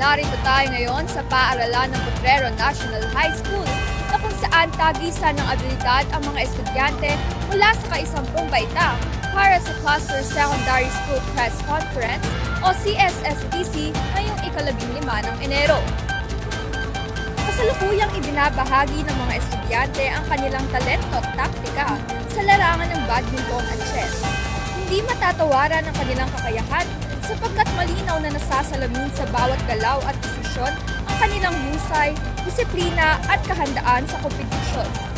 Narito tayo ngayon sa paaralan ng Potrero National High School na kung saan tagisan ng abilidad ang mga estudyante mula sa kaisampung baita para sa Cluster Secondary School Press Conference o CSSPC ngayong ika-15 ng Enero. Kasalukuyang ibinabahagi ng mga estudyante ang kanilang talento at taktika sa larangan ng badminton at chess. Hindi matatawaran ang kanilang kakayahan sapagkat malinaw na nasasalamin sa bawat galaw at desisyon ang kanilang husay, disiplina at kahandaan sa kompetisyon.